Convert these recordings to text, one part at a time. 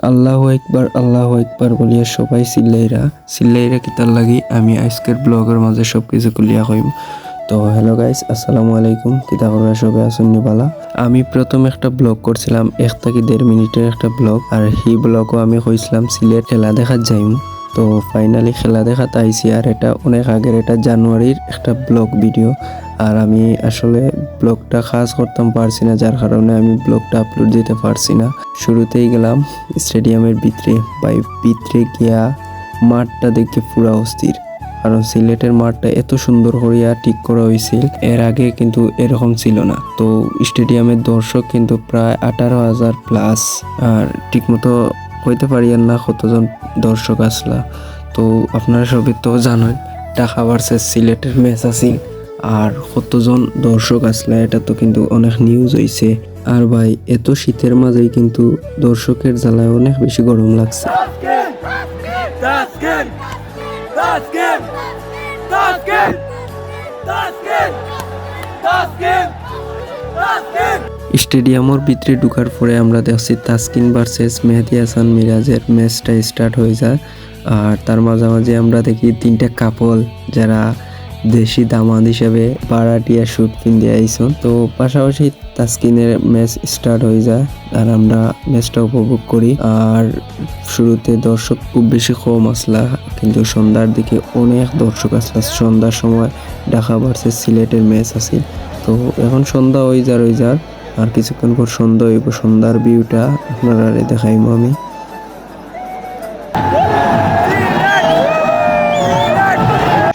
আল্লাহু আকবার বলিয়া সবাই চিল্লাইরা কিতার লাগি আমি আজকের ব্লগের মাঝে সবকিছু খুলিয়া কইম। তো হ্যালো গাইস, আসসালামু আলাইকুম। কিতা করা সবাই আসুন বালা। আমি প্রথম একটা ব্লগ করছিলাম 1 থেকে 1.5 মিনিটের একটা ব্লগ, আর এই ব্লগও আমি কইছিলাম সিলেট খেলা দেখার যাইম। তো ফাইনালি খেলা দেখাতে আইছি, আর এটা অনেক আগের, এটা জানুয়ারির একটা ব্লগ ভিডিও। আর আমি আসলে ব্লগটা খাস করতাম পারছি না, যার কারণে আমি ব্লগটা আপলোড দিতে পারছি না। শুরুতেই গেলাম স্টেডিয়ামের ভিতরে গিয়া মাঠটা দেখে পুরা অস্থির, কারণ সিলেটের মাঠটা এত সুন্দর করিয়া ঠিক করা হয়েছিল, এর আগে কিন্তু এরকম ছিল না। তো স্টেডিয়ামের দর্শক কিন্তু প্রায় 18,000 প্লাস, আর ঠিকমতো কইতে পারিয়েন না কতজন দর্শক আসলা। তো আপনারা সবই তো জানেন ঢাকা ভার্সেস সিলেটের ম্যাচ আছিল, আর কতজন দর্শক আসলা, এটা তো কিন্তু অনেক নিউজ হয়েছে। আর ভাই এত শীতের মাঝেই কিন্তু দর্শকের জ্বালায় অনেক বেশি গরম লাগছে। স্টেডিয়ামের ভিতরে ঢুকার পরে আমরা দেখছি তাসকিন ভার্সেস মেহেদী হাসান মিরাজের ম্যাচটা স্টার্ট হয়ে যায়। আর তার মাঝামাঝি আমরা দেখি 3টা কাপল যারা দেশি দামাদ হিসেবে পাড়াটিয়া শুট পিন্দে আইসন। তো পাশাপাশি তাসকিনের ম্যাচ স্টার্ট হয়ে যায়, আর আমরা ম্যাচটা উপভোগ করি। আর শুরুতে দর্শক খুব বেশি কম আসলা, কিন্তু সন্ধ্যার দিকে অনেক দর্শক আসলা। সন্ধ্যার সময় ঢাকা ভার্সেস সিলেটের ম্যাচ আছে। তো এখন সন্ধ্যা হয়ে যার আর কিছুক্ষণ পর সন্ধ্যা হইব। সন্ধ্যার ভিউটা আপনারা দেখাইব আমি।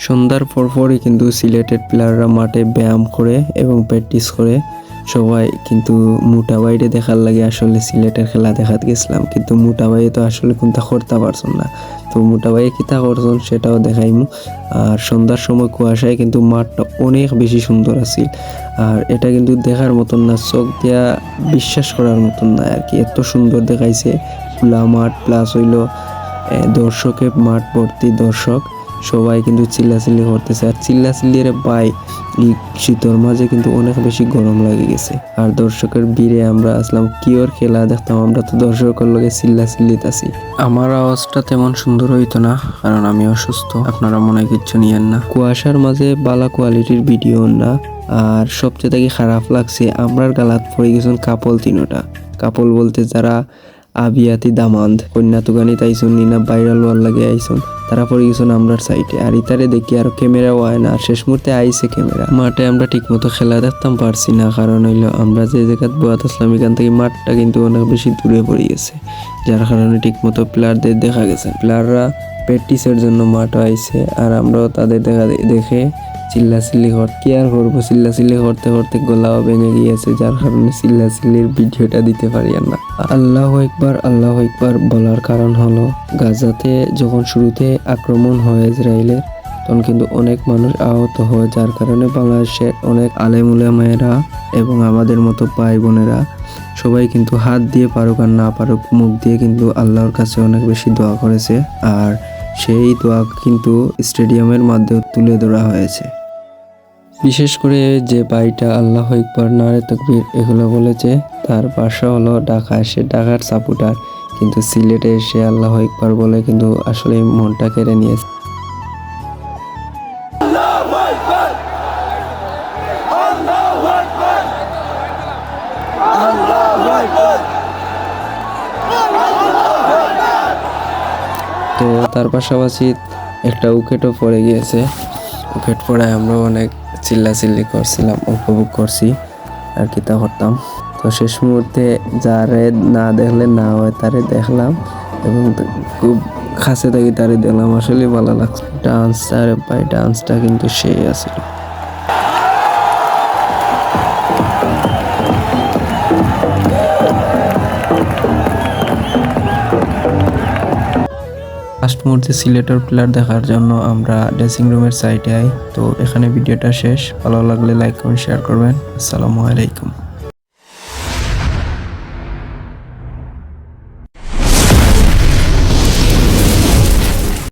সন্ধ্যার পরপরই কিন্তু সিলেটের প্লেয়াররা মাঠে ব্যায়াম করে এবং প্র্যাকটিস করে। সবাই কিন্তু মোটা বাইরে দেখার লাগে আসলে সিলেটের খেলা দেখাতে গেছিলাম, কিন্তু মোটা বাইরে তো আসলে কোনটা করতে পারছেন না। তো মোটা বাইরে কিতা করছেন সেটাও দেখাইমু। আর সন্ধ্যার সময় কুয়াশায় কিন্তু মাঠটা অনেক বেশি সুন্দর আছিল, আর এটা কিন্তু দেখার মতন না, চোখ দিয়া বিশ্বাস করার মতন না আর কি। এত সুন্দর দেখাইছে খোলা মাঠ, প্লাস হইল দর্শকে মাঠ ভর্তি দর্শক, সবাই কিন্তু চিল্লাচিল্লি করতেছে। আর চিল্লাচিল্লির বাই এই শীতের মাঝে কিন্তু অনেক বেশি গরম লাগে গেছে। আর দর্শকের ভিড়ে আমরা আসলাম কিওর খেলা দেখতাম, আমরা তো দর্শকের লগে চিল্লাচিল্লিতাছি। আমার আওয়াজটা তেমন সুন্দর হইতো না, কারণ আমি অসুস্থ, আপনারা মনে কিচ্ছু নিয়েন না। কুয়াশার মাঝে বালা কোয়ালিটির ভিডিও না। আর সবচেয়ে থেকে খারাপ লাগছে আমরার গালাত পড়ে গেছেন কাপল 3টা। কাপল বলতে যারা আবিয়াতি দামান্দ কন্যা তুগানি তাইছুন নিনা ভাইরাল ওয়ার লাগে আইসুন, তারা পরে গেছেন আমরার সাইডে। আর ইতারে দেখি আর ক্যামেরাও আয় না, শেষ মুহূর্তে আইসে ক্যামেরা। মাঠে আমরা ঠিক মতো খেলা দেখতাম পারছি না, কারণ হইলো আমরা যে জায়গায় বোয়াত আসলাম এখান থেকে মাঠটা কিন্তু অনেক বেশি দূরে পড়ে গেছে, যার কারণে ঠিক মতো প্লেয়ারদের দেখা গেছে। প্লেয়াররা প্র্যাকটিসের জন্য মাঠে আইছে, আর আমরাও তাদের দেখে চিল্লাচিল্লি কি আর করবো, চিল্লাচিল্লি করতে করতে গলাও ভেঙে গিয়েছে, যার কারণে চিল্লাচিল্লির ভিডিওটা দিতে পারি না। আল্লাহু আকবার বলার কারণ হলো গাজাতে যখন শুরুতে আক্রমণ হয় ইসরায়েলের, তখন কিন্তু অনেক মানুষ আহত হয়, যার কারণে বাংলাদেশের অনেক আলেম উলামায়েরা এবং আমাদের মতো ভাই বোনেরা সবাই কিন্তু হাত দিয়ে পারুক আর না পারুক মুখ দিয়ে কিন্তু আল্লাহর কাছে অনেক বেশি দোয়া করেছে। আর সেই দোয়া কিন্তু স্টেডিয়ামের মাধ্যমে তুলে ধরা হয়েছে। বিশেষ করে যে ভাইটা আল্লাহু আকবার নারে তাকবীর এগুলো বলেছে, তার বাসা হলো ঢাকা, সে ঢাকার সাপোর্টার, কিন্তু সিলেটে এসে আল্লাহু আকবার বলে কিন্তু আসলে মনটা কেড়ে নিয়েছে। তো তার পাশাপাশি একটা উইকেটও পড়ে গিয়েছে। উইকেট পড়ায় আমরা অনেক চিল্লাচিল্লি করছিলাম, উপভোগ করছি আর কিতা করতাম। তো শেষ মুহূর্তে যারে না দেখলে না হয় তারে দেখলাম, এবং খুব কাছে থাকি তারে দেখলাম, আসলে ভালো লাগছে। ডান্সটা কিন্তু সেই আছিল। লাস্ট মুহূর্তে সিলেটের প্লেয়ার দেখার জন্য আমরা ড্রেসিং রুমের সাইডে আই। তো এখানে ভিডিওটা শেষ, ভালো লাগলে লাইক কমেন্ট শেয়ার করবেন। আসসালামু আলাইকুম।